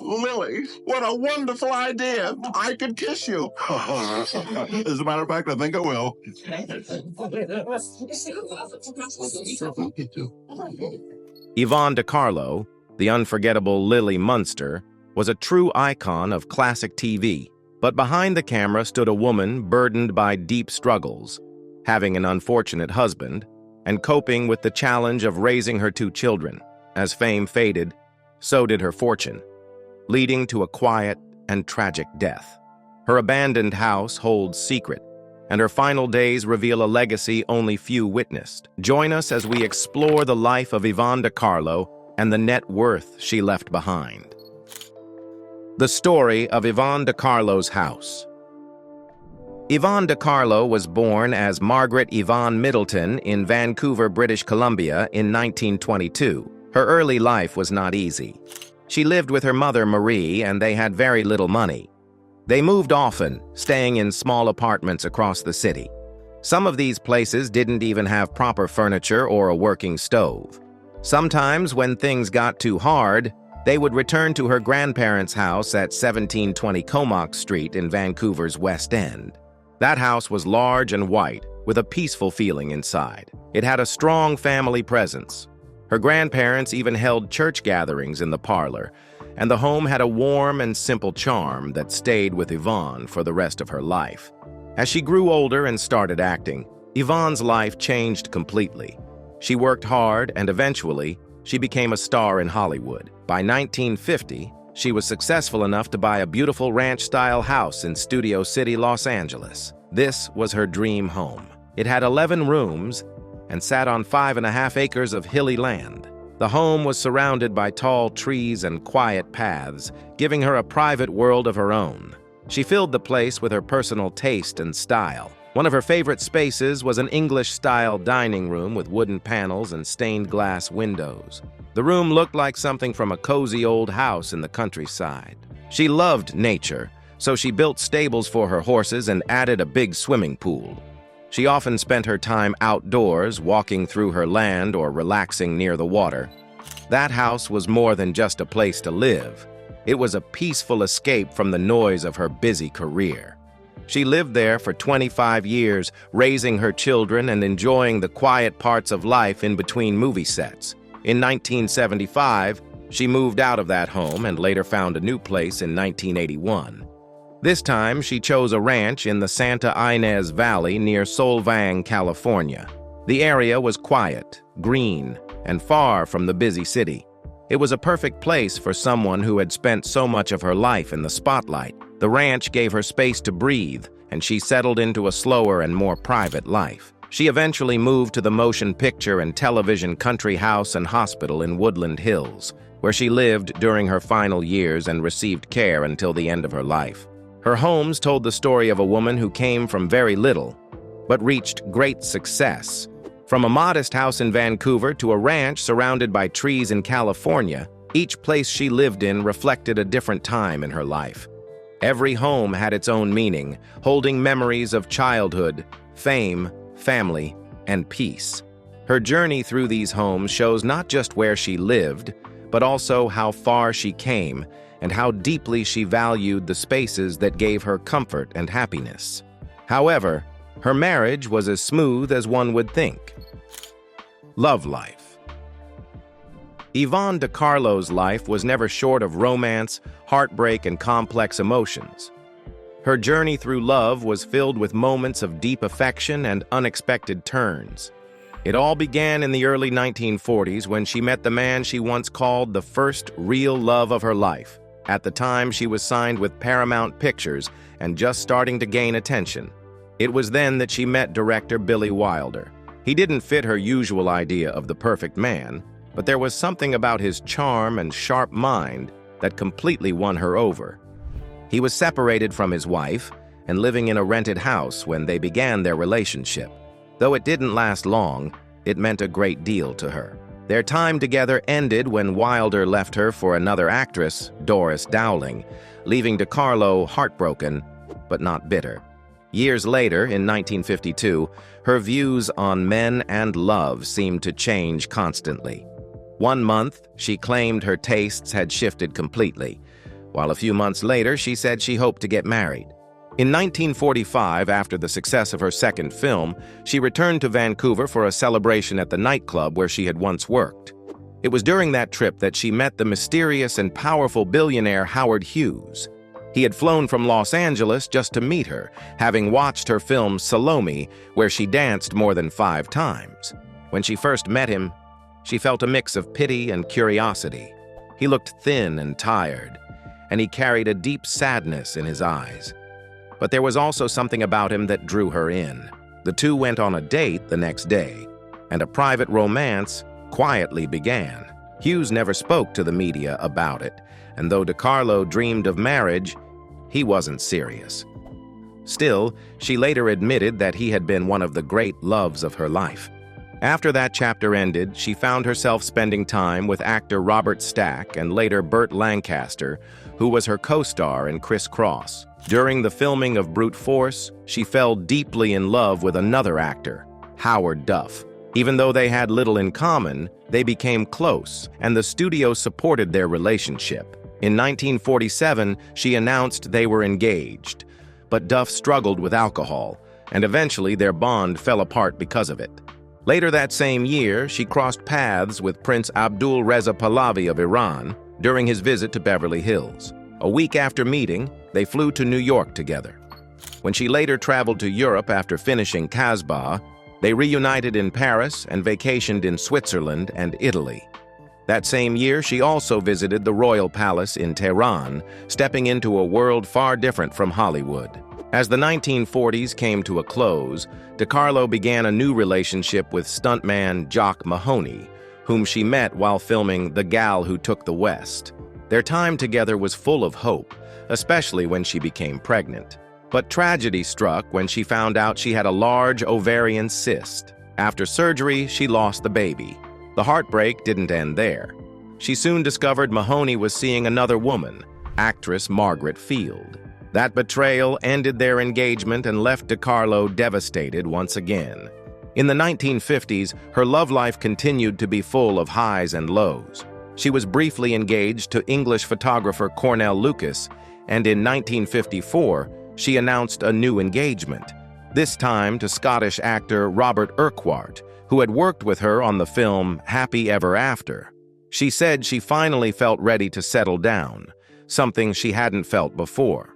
Lily, what a wonderful idea. I could kiss you. As a matter of fact, I think I will. Yvonne De Carlo, the unforgettable Lily Munster, was a true icon of classic TV, but behind the camera stood a woman burdened by deep struggles, having an unfortunate husband, and coping with the challenge of raising her two children. As fame faded, so did her fortune, leading to a quiet and tragic death. Her abandoned house holds secret, and her final days reveal a legacy only few witnessed. Join us as we explore the life of Yvonne De Carlo and the net worth she left behind. The story of Yvonne De Carlo's house. Yvonne De Carlo was born as Margaret Yvonne Middleton in Vancouver, British Columbia in 1922. Her early life was not easy. She lived with her mother, Marie, and they had very little money. They moved often, staying in small apartments across the city. Some of these places didn't even have proper furniture or a working stove. Sometimes, when things got too hard, they would return to her grandparents' house at 1720 Comox Street in Vancouver's West End. That house was large and white, with a peaceful feeling inside. It had a strong family presence. Her grandparents even held church gatherings in the parlor, and the home had a warm and simple charm that stayed with Yvonne for the rest of her life. As she grew older and started acting, Yvonne's life changed completely. She worked hard, and eventually, she became a star in Hollywood. By 1950, she was successful enough to buy a beautiful ranch-style house in Studio City, Los Angeles. This was her dream home. It had 11 rooms and sat on 5.5 acres of hilly land. The home was surrounded by tall trees and quiet paths, giving her a private world of her own. She filled the place with her personal taste and style. One of her favorite spaces was an English-style dining room with wooden panels and stained glass windows. The room looked like something from a cozy old house in the countryside. She loved nature, so she built stables for her horses and added a big swimming pool. She often spent her time outdoors, walking through her land or relaxing near the water. That house was more than just a place to live. It was a peaceful escape from the noise of her busy career. She lived there for 25 years, raising her children and enjoying the quiet parts of life in between movie sets. In 1975, she moved out of that home and later found a new place in 1981. This time, she chose a ranch in the Santa Ynez Valley near Solvang, California. The area was quiet, green, and far from the busy city. It was a perfect place for someone who had spent so much of her life in the spotlight. The ranch gave her space to breathe, and she settled into a slower and more private life. She eventually moved to the motion picture and television country house and hospital in Woodland Hills, where she lived during her final years and received care until the end of her life. Her homes told the story of a woman who came from very little, but reached great success. From a modest house in Vancouver to a ranch surrounded by trees in California, each place she lived in reflected a different time in her life. Every home had its own meaning, holding memories of childhood, fame, family, and peace. Her journey through these homes shows not just where she lived, but also how far she came and how deeply she valued the spaces that gave her comfort and happiness. However, her marriage was as smooth as one would think. Love life. Yvonne De Carlo's life was never short of romance, heartbreak, and complex emotions. Her journey through love was filled with moments of deep affection and unexpected turns. It all began in the early 1940s when she met the man she once called the first real love of her life. At the time, she was signed with Paramount Pictures and just starting to gain attention. It was then that she met director Billy Wilder. He didn't fit her usual idea of the perfect man, but there was something about his charm and sharp mind that completely won her over. He was separated from his wife and living in a rented house when they began their relationship. Though it didn't last long, it meant a great deal to her. Their time together ended when Wilder left her for another actress, Doris Dowling, leaving De Carlo heartbroken, but not bitter. Years later, in 1952, her views on men and love seemed to change constantly. One month, she claimed her tastes had shifted completely, while a few months later she said she hoped to get married. In 1945, after the success of her second film, she returned to Vancouver for a celebration at the nightclub where she had once worked. It was during that trip that she met the mysterious and powerful billionaire Howard Hughes. He had flown from Los Angeles just to meet her, having watched her film Salome, where she danced more than 5 times. When she first met him, she felt a mix of pity and curiosity. He looked thin and tired, and he carried a deep sadness in his eyes. But there was also something about him that drew her in. The two went on a date the next day, and a private romance quietly began. Hughes never spoke to the media about it, and though De Carlo dreamed of marriage, he wasn't serious. Still, she later admitted that he had been one of the great loves of her life. After that chapter ended, she found herself spending time with actor Robert Stack and later Burt Lancaster, who was her co-star in Criss Cross. During the filming of Brute Force, she fell deeply in love with another actor, Howard Duff. Even though they had little in common, they became close, and the studio supported their relationship. In 1947, she announced they were engaged, but Duff struggled with alcohol, and eventually their bond fell apart because of it. Later that same year, she crossed paths with Prince Abdul Reza Pahlavi of Iran during his visit to Beverly Hills. A week after meeting, they flew to New York together. When she later traveled to Europe after finishing Casbah, they reunited in Paris and vacationed in Switzerland and Italy. That same year, she also visited the Royal Palace in Tehran, stepping into a world far different from Hollywood. As the 1940s came to a close, De Carlo began a new relationship with stuntman Jock Mahoney, whom she met while filming The Gal Who Took the West. Their time together was full of hope, especially when she became pregnant. But tragedy struck when she found out she had a large ovarian cyst. After surgery, she lost the baby. The heartbreak didn't end there. She soon discovered Mahoney was seeing another woman, actress Margaret Field. That betrayal ended their engagement and left De Carlo devastated once again. In the 1950s, her love life continued to be full of highs and lows. She was briefly engaged to English photographer Cornell Lucas, and in 1954, she announced a new engagement, this time to Scottish actor Robert Urquhart, who had worked with her on the film Happy Ever After. She said she finally felt ready to settle down, something she hadn't felt before.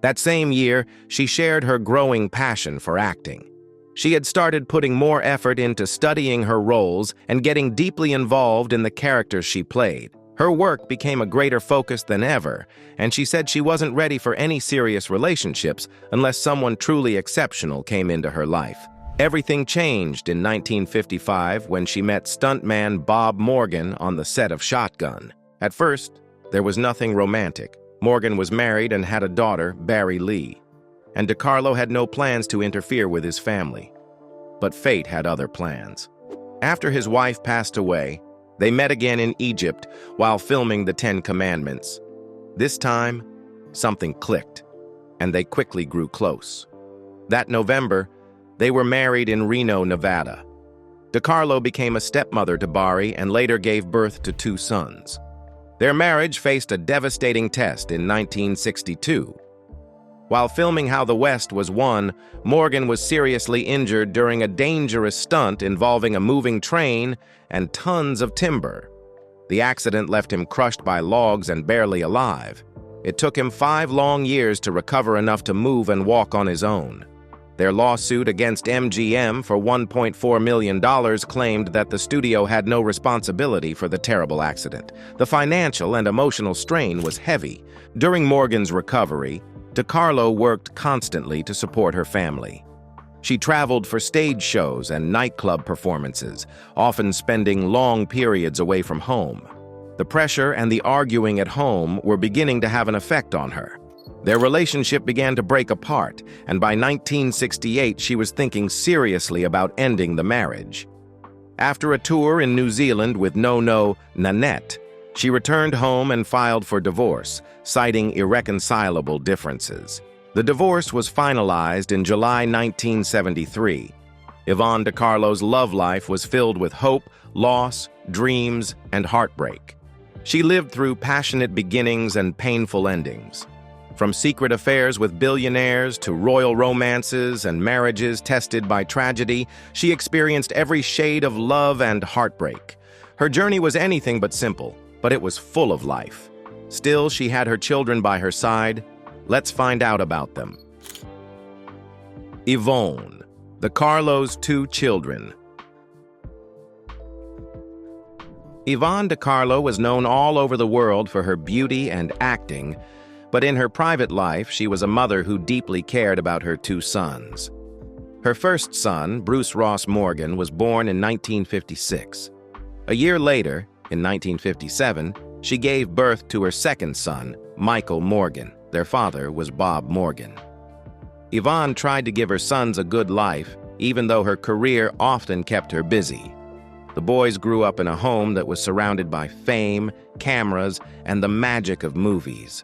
That same year, she shared her growing passion for acting. She had started putting more effort into studying her roles and getting deeply involved in the characters she played. Her work became a greater focus than ever, and she said she wasn't ready for any serious relationships unless someone truly exceptional came into her life. Everything changed in 1955 when she met stuntman Bob Morgan on the set of Shotgun. At first, there was nothing romantic. Morgan was married and had a daughter, Barry Lee, and De Carlo had no plans to interfere with his family. But fate had other plans. After his wife passed away, they met again in Egypt while filming The 10 Commandments. This time, something clicked, and they quickly grew close. That November, they were married in Reno, Nevada. De Carlo became a stepmother to Barry and later gave birth to 2 sons. Their marriage faced a devastating test in 1962. While filming How the West Was Won, Morgan was seriously injured during a dangerous stunt involving a moving train and tons of timber. The accident left him crushed by logs and barely alive. It took him 5 long years to recover enough to move and walk on his own. Their lawsuit against MGM for $1.4 million claimed that the studio had no responsibility for the terrible accident. The financial and emotional strain was heavy. During Morgan's recovery, De Carlo worked constantly to support her family. She traveled for stage shows and nightclub performances, often spending long periods away from home. The pressure and the arguing at home were beginning to have an effect on her. Their relationship began to break apart, and by 1968 she was thinking seriously about ending the marriage. After a tour in New Zealand with No Nanette, she returned home and filed for divorce, citing irreconcilable differences. The divorce was finalized in July 1973. Yvonne De Carlo's love life was filled with hope, loss, dreams, and heartbreak. She lived through passionate beginnings and painful endings. From secret affairs with billionaires to royal romances and marriages tested by tragedy, she experienced every shade of love and heartbreak. Her journey was anything but simple, but it was full of life. Still, she had her children by her side. Let's find out about them. Yvonne, De Carlo's two children. Yvonne De Carlo was known all over the world for her beauty and acting, but in her private life, she was a mother who deeply cared about her two sons. Her first son, Bruce Ross Morgan, was born in 1956. A year later, in 1957, she gave birth to her second son, Michael Morgan. Their father was Bob Morgan. Yvonne tried to give her sons a good life, even though her career often kept her busy. The boys grew up in a home that was surrounded by fame, cameras, and the magic of movies.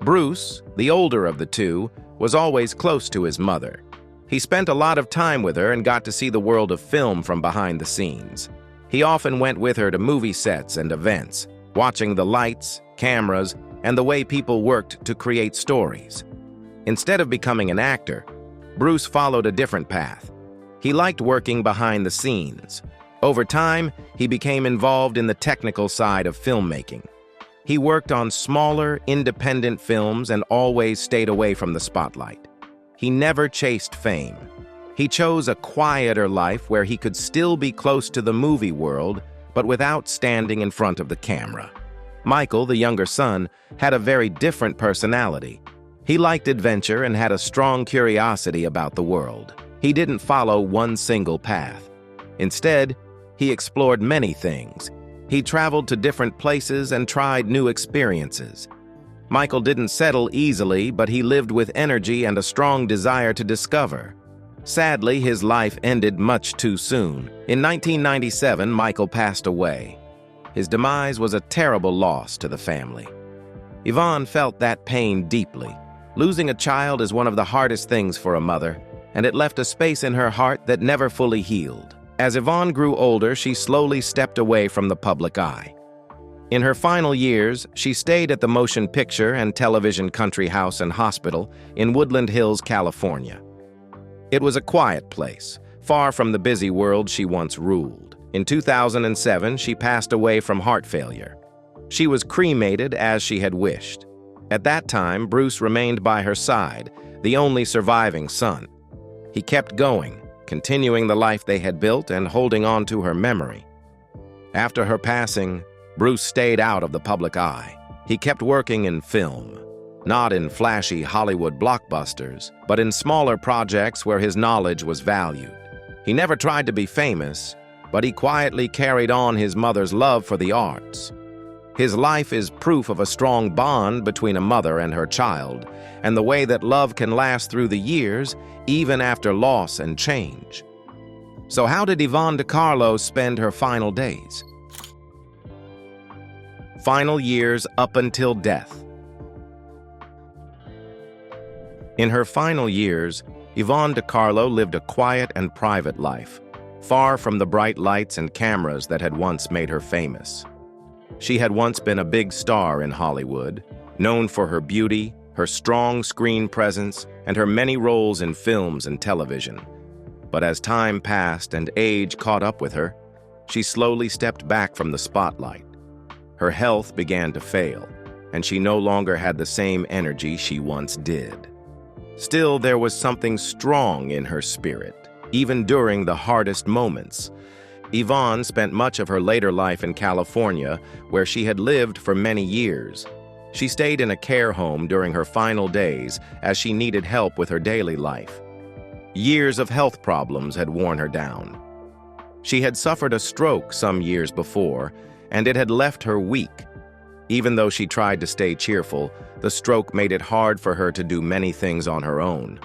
Bruce, the older of the two, was always close to his mother. He spent a lot of time with her and got to see the world of film from behind the scenes. He often went with her to movie sets and events, watching the lights, cameras, and the way people worked to create stories. Instead of becoming an actor, Bruce followed a different path. He liked working behind the scenes. Over time, he became involved in the technical side of filmmaking. He worked on smaller, independent films and always stayed away from the spotlight. He never chased fame. He chose a quieter life where he could still be close to the movie world, but without standing in front of the camera. Michael, the younger son, had a very different personality. He liked adventure and had a strong curiosity about the world. He didn't follow one single path. Instead, he explored many things. He traveled to different places and tried new experiences. Michael didn't settle easily, but he lived with energy and a strong desire to discover. Sadly, his life ended much too soon. In 1997, Michael passed away. His demise was a terrible loss to the family. Yvonne felt that pain deeply. Losing a child is one of the hardest things for a mother, and it left a space in her heart that never fully healed. As Yvonne grew older, she slowly stepped away from the public eye. In her final years, she stayed at the Motion Picture and Television Country House and Hospital in Woodland Hills, California. It was a quiet place, far from the busy world she once ruled. In 2007, she passed away from heart failure. She was cremated as she had wished. At that time, Bruce remained by her side, the only surviving son. He kept going, continuing the life they had built and holding on to her memory. After her passing, Bruce stayed out of the public eye. He kept working in film, not in flashy Hollywood blockbusters, but in smaller projects where his knowledge was valued. He never tried to be famous, but he quietly carried on his mother's love for the arts. His life is proof of a strong bond between a mother and her child, and the way that love can last through the years, even after loss and change. So how did Yvonne De Carlo spend her final days? Final years up until death. In her final years, Yvonne De Carlo lived a quiet and private life, far from the bright lights and cameras that had once made her famous. She had once been a big star in Hollywood, known for her beauty, her strong screen presence, and her many roles in films and television. But as time passed and age caught up with her, she slowly stepped back from the spotlight. Her health began to fail, and she no longer had the same energy she once did. Still, there was something strong in her spirit, even during the hardest moments. Yvonne spent much of her later life in California, where she had lived for many years. She stayed in a care home during her final days as she needed help with her daily life. Years of health problems had worn her down. She had suffered a stroke some years before, and it had left her weak. Even though she tried to stay cheerful, the stroke made it hard for her to do many things on her own.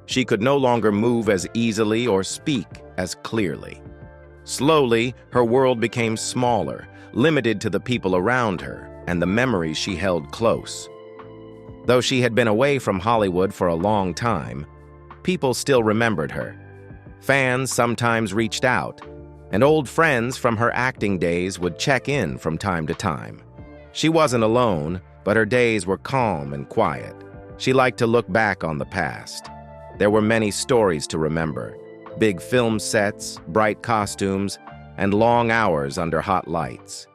She could no longer move as easily or speak as clearly. Slowly, her world became smaller, limited to the people around her and the memories she held close. Though she had been away from Hollywood for a long time, people still remembered her. Fans sometimes reached out, and old friends from her acting days would check in from time to time. She wasn't alone, but her days were calm and quiet. She liked to look back on the past. There were many stories to remember: big film sets, bright costumes, and long hours under hot lights.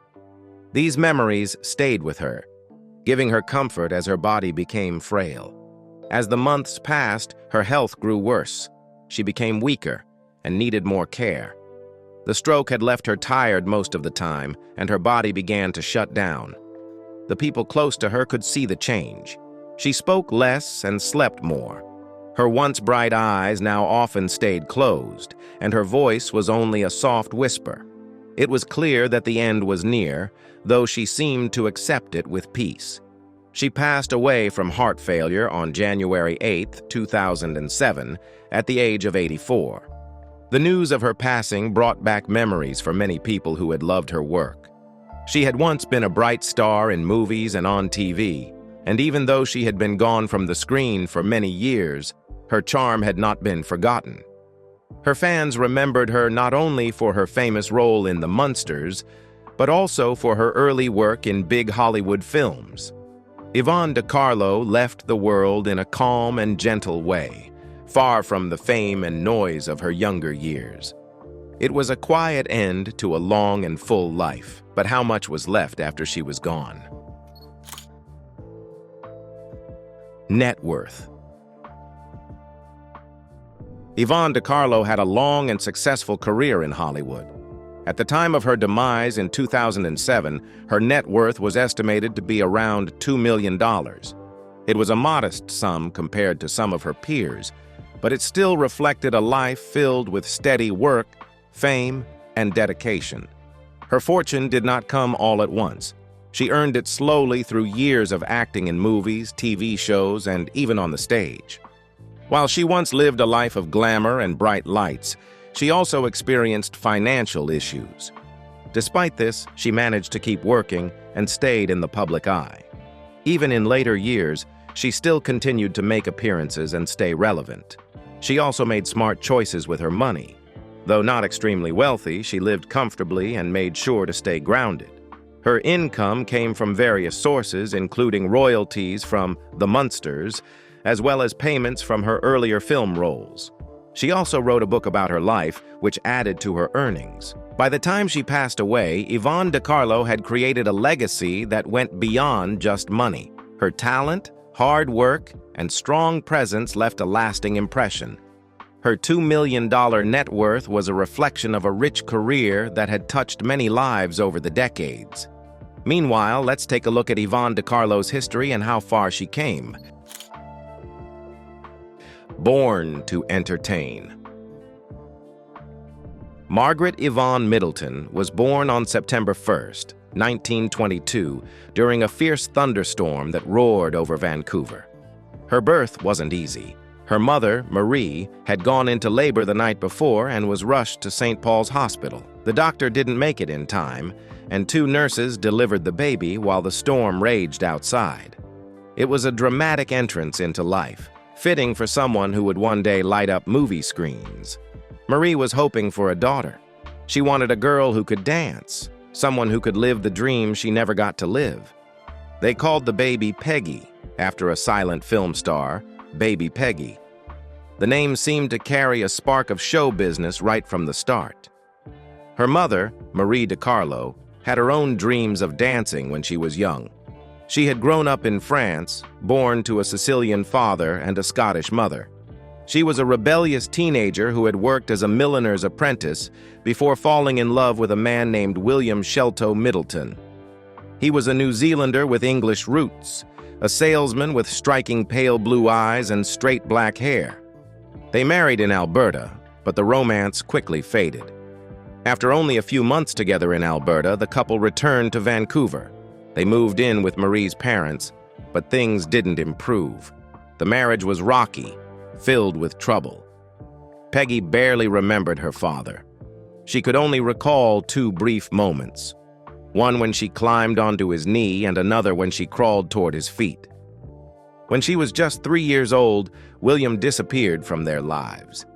These memories stayed with her, giving her comfort as her body became frail. As the months passed, her health grew worse. She became weaker and needed more care. The stroke had left her tired most of the time, and her body began to shut down. The people close to her could see the change. She spoke less and slept more. Her once bright eyes now often stayed closed, and her voice was only a soft whisper. It was clear that the end was near, though she seemed to accept it with peace. She passed away from heart failure on January 8, 2007, at the age of 84. The news of her passing brought back memories for many people who had loved her work. She had once been a bright star in movies and on TV, and even though she had been gone from the screen for many years, her charm had not been forgotten. Her fans remembered her not only for her famous role in The Munsters, but also for her early work in big Hollywood films. Yvonne De Carlo left the world in a calm and gentle way, far from the fame and noise of her younger years. It was a quiet end to a long and full life, but how much was left after she was gone? Net worth. Yvonne De Carlo had a long and successful career in Hollywood. At the time of her demise in 2007, her net worth was estimated to be around $2 million. It was a modest sum compared to some of her peers, but it still reflected a life filled with steady work, fame, and dedication. Her fortune did not come all at once. She earned it slowly through years of acting in movies, TV shows, and even on the stage. While she once lived a life of glamour and bright lights, she also experienced financial issues. Despite this, she managed to keep working and stayed in the public eye. Even in later years, she still continued to make appearances and stay relevant. She also made smart choices with her money. Though not extremely wealthy, she lived comfortably and made sure to stay grounded. Her income came from various sources, including royalties from The Munsters, as well as payments from her earlier film roles. She also wrote a book about her life, which added to her earnings. By the time she passed away, Yvonne De Carlo had created a legacy that went beyond just money. Her talent, hard work, and strong presence left a lasting impression. Her $2 million net worth was a reflection of a rich career that had touched many lives over the decades. Meanwhile, let's take a look at Yvonne De Carlo's history and how far she came. Born to entertain. Margaret Yvonne Middleton was born on September 1st, 1922, during a fierce thunderstorm that roared over Vancouver. Her birth wasn't easy. Her mother, Marie, had gone into labor the night before and was rushed to St. Paul's Hospital. The doctor didn't make it in time, and 2 nurses delivered the baby while the storm raged outside. It was a dramatic entrance into life, fitting for someone who would one day light up movie screens. Marie was hoping for a daughter. She wanted a girl who could dance, someone who could live the dream she never got to live. They called the baby Peggy, after a silent film star, Baby Peggy. The name seemed to carry a spark of show business right from the start. Her mother, Marie De Carlo, had her own dreams of dancing when she was young. She had grown up in France, born to a Sicilian father and a Scottish mother. She was a rebellious teenager who had worked as a milliner's apprentice before falling in love with a man named William Shelto Middleton. He was a New Zealander with English roots, a salesman with striking pale blue eyes and straight black hair. They married in Alberta, but the romance quickly faded. After only a few months together in Alberta, the couple returned to Vancouver. They moved in with Marie's parents, but things didn't improve. The marriage was rocky, filled with trouble. Peggy barely remembered her father. She could only recall 2 brief moments, one when she climbed onto his knee and another when she crawled toward his feet. When she was just 3 years old, William disappeared from their lives.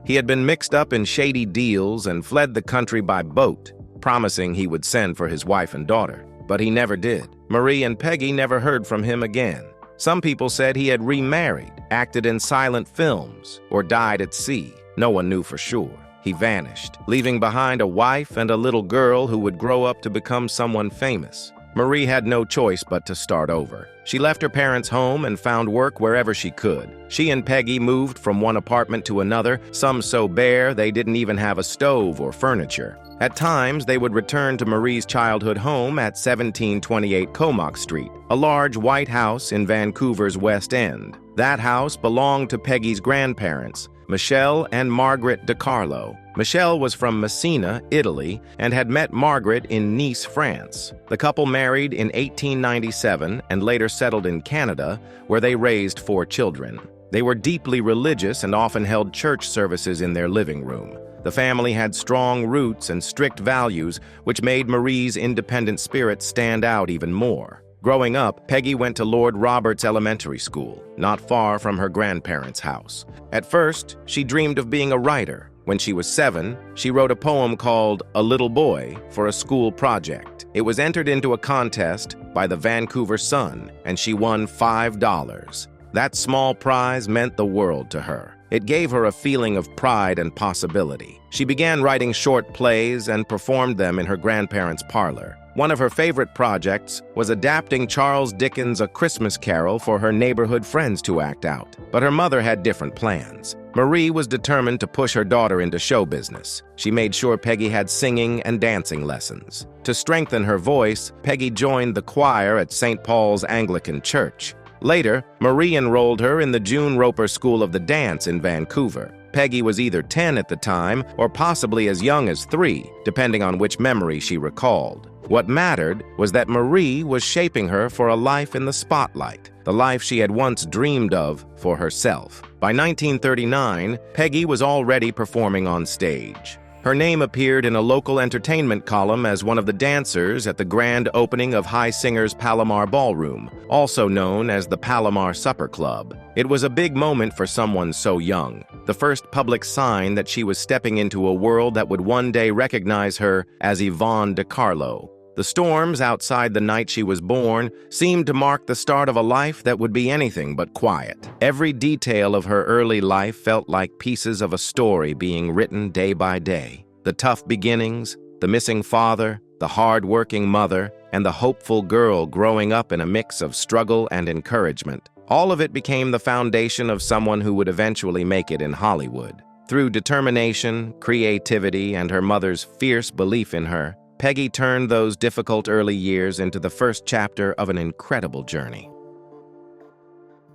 He had been mixed up in shady deals and fled the country by boat, promising he would send for his wife and daughter. but he never did. Marie and Peggy never heard from him again. Some people said he had remarried, acted in silent films, or died at sea. No one knew for sure. He vanished, leaving behind a wife and a little girl who would grow up to become someone famous. Marie had no choice but to start over. She left her parents' home and found work wherever she could. She and Peggy moved from one apartment to another, some so bare they didn't even have a stove or furniture. At times, they would return to Marie's childhood home at 1728 Comox Street, a large white house in Vancouver's West End. That house belonged to Peggy's grandparents, Michelle and Margaret De Carlo. Michelle was from Messina, Italy, and had met Margaret in Nice, France. The couple married in 1897 and later settled in Canada, where they raised 4 children. They were deeply religious and often held church services in their living room. The family had strong roots and strict values, which made Marie's independent spirit stand out even more. Growing up, Peggy went to Lord Roberts Elementary School, not far from her grandparents' house. At first, she dreamed of being a writer. When she was 7, she wrote a poem called A Little Boy for a school project. It was entered into a contest by the Vancouver Sun, and she won $5. That small prize meant the world to her. It gave her a feeling of pride and possibility. She began writing short plays and performed them in her grandparents' parlor. One of her favorite projects was adapting Charles Dickens' A Christmas Carol for her neighborhood friends to act out. But her mother had different plans. Marie was determined to push her daughter into show business. She made sure Peggy had singing and dancing lessons. To strengthen her voice, Peggy joined the choir at St. Paul's Anglican Church. Later, Marie enrolled her in the June Roper School of the Dance in Vancouver. Peggy was either 10 at the time or possibly as young as 3, depending on which memory she recalled. What mattered was that Marie was shaping her for a life in the spotlight, the life she had once dreamed of for herself. By 1939, Peggy was already performing on stage. Her name appeared in a local entertainment column as one of the dancers at the grand opening of High Singer's Palomar Ballroom, also known as the Palomar Supper Club. It was a big moment for someone so young, the first public sign that she was stepping into a world that would one day recognize her as Yvonne De Carlo. The storms outside the night she was born seemed to mark the start of a life that would be anything but quiet. Every detail of her early life felt like pieces of a story being written day by day. The tough beginnings, the missing father, the hard-working mother, and the hopeful girl growing up in a mix of struggle and encouragement. All of it became the foundation of someone who would eventually make it in Hollywood. Through determination, creativity, and her mother's fierce belief in her, Peggy turned those difficult early years into the first chapter of an incredible journey.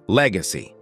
Legacy.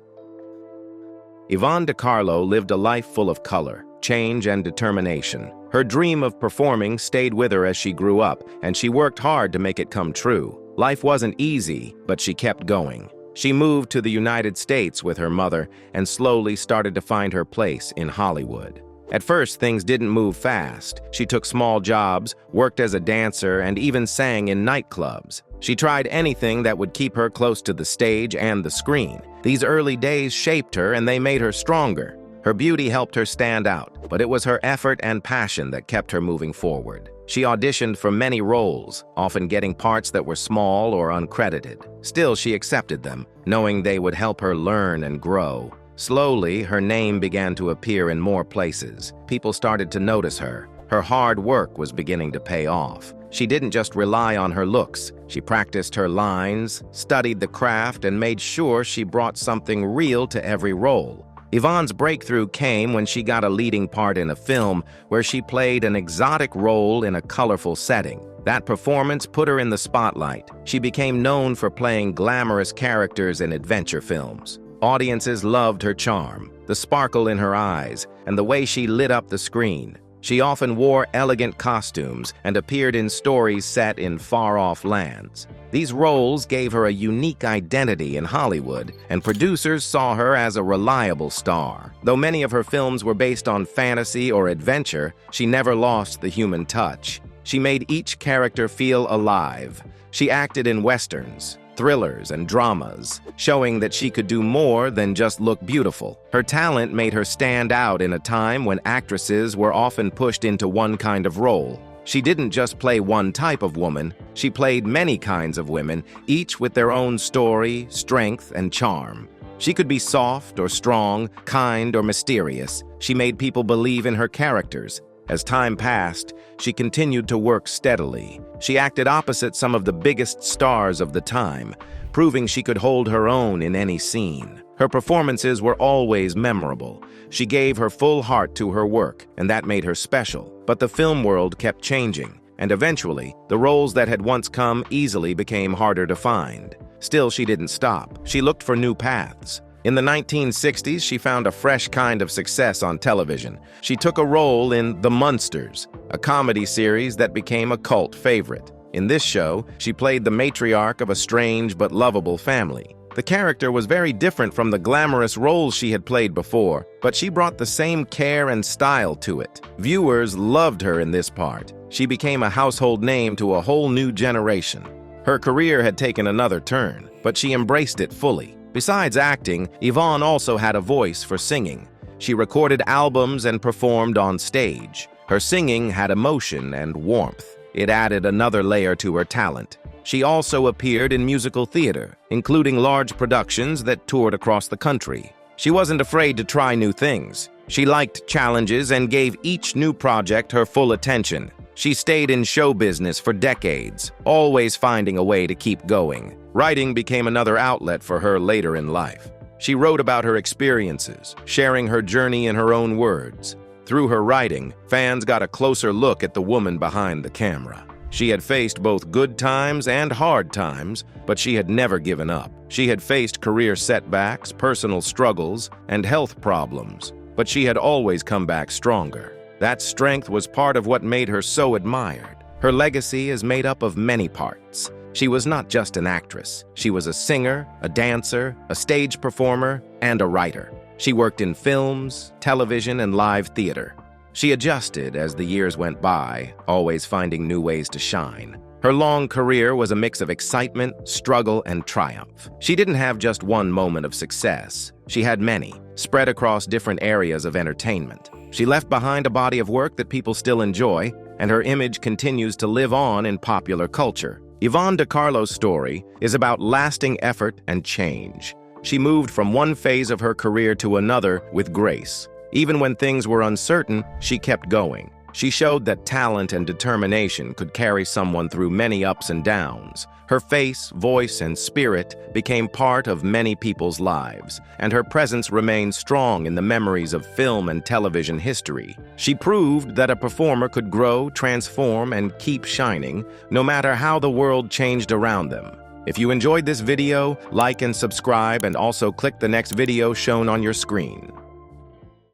Yvonne De Carlo lived a life full of color, change, and determination. Her dream of performing stayed with her as she grew up, and she worked hard to make it come true. Life wasn't easy, but she kept going. She moved to the United States with her mother and slowly started to find her place in Hollywood. At first, things didn't move fast. She took small jobs, worked as a dancer, and even sang in nightclubs. She tried anything that would keep her close to the stage and the screen. These early days shaped her, and they made her stronger. Her beauty helped her stand out, but it was her effort and passion that kept her moving forward. She auditioned for many roles, often getting parts that were small or uncredited. Still, she accepted them, knowing they would help her learn and grow. Slowly, her name began to appear in more places. People started to notice her. Her hard work was beginning to pay off. She didn't just rely on her looks. She practiced her lines, studied the craft, and made sure she brought something real to every role. Yvonne's breakthrough came when she got a leading part in a film where she played an exotic role in a colorful setting. That performance put her in the spotlight. She became known for playing glamorous characters in adventure films. Audiences loved her charm, the sparkle in her eyes, and the way she lit up the screen. She often wore elegant costumes and appeared in stories set in far-off lands. These roles gave her a unique identity in Hollywood, and producers saw her as a reliable star. Though many of her films were based on fantasy or adventure, she never lost the human touch. She made each character feel alive. She acted in westerns, thrillers, and dramas, showing that she could do more than just look beautiful. Her talent made her stand out in a time when actresses were often pushed into one kind of role. She didn't just play one type of woman, she played many kinds of women, each with their own story, strength, and charm. She could be soft or strong, kind or mysterious. She made people believe in her characters. As time passed, she continued to work steadily. She acted opposite some of the biggest stars of the time, proving she could hold her own in any scene. Her performances were always memorable. She gave her full heart to her work, and that made her special. But the film world kept changing, and eventually, the roles that had once come easily became harder to find. Still, she didn't stop. She looked for new paths. In the 1960s, she found a fresh kind of success on television. She took a role in The Munsters, a comedy series that became a cult favorite. In this show, she played the matriarch of a strange but lovable family. The character was very different from the glamorous roles she had played before, but she brought the same care and style to it. Viewers loved her in this part. She became a household name to a whole new generation. Her career had taken another turn, but she embraced it fully. Besides acting, Yvonne also had a voice for singing. She recorded albums and performed on stage. Her singing had emotion and warmth. It added another layer to her talent. She also appeared in musical theater, including large productions that toured across the country. She wasn't afraid to try new things. She liked challenges and gave each new project her full attention. She stayed in show business for decades, always finding a way to keep going. Writing became another outlet for her later in life. She wrote about her experiences, sharing her journey in her own words. Through her writing, fans got a closer look at the woman behind the camera. She had faced both good times and hard times, but she had never given up. She had faced career setbacks, personal struggles, and health problems, but she had always come back stronger. That strength was part of what made her so admired. Her legacy is made up of many parts. She was not just an actress. She was a singer, a dancer, a stage performer, and a writer. She worked in films, television, and live theater. She adjusted as the years went by, always finding new ways to shine. Her long career was a mix of excitement, struggle, and triumph. She didn't have just one moment of success. She had many, spread across different areas of entertainment. She left behind a body of work that people still enjoy, and her image continues to live on in popular culture. Yvonne De Carlo's story is about lasting effort and change. She moved from one phase of her career to another with grace. Even when things were uncertain, she kept going. She showed that talent and determination could carry someone through many ups and downs. Her face, voice, and spirit became part of many people's lives, and her presence remained strong in the memories of film and television history. She proved that a performer could grow, transform, and keep shining, no matter how the world changed around them. If you enjoyed this video, like and subscribe, and also click the next video shown on your screen.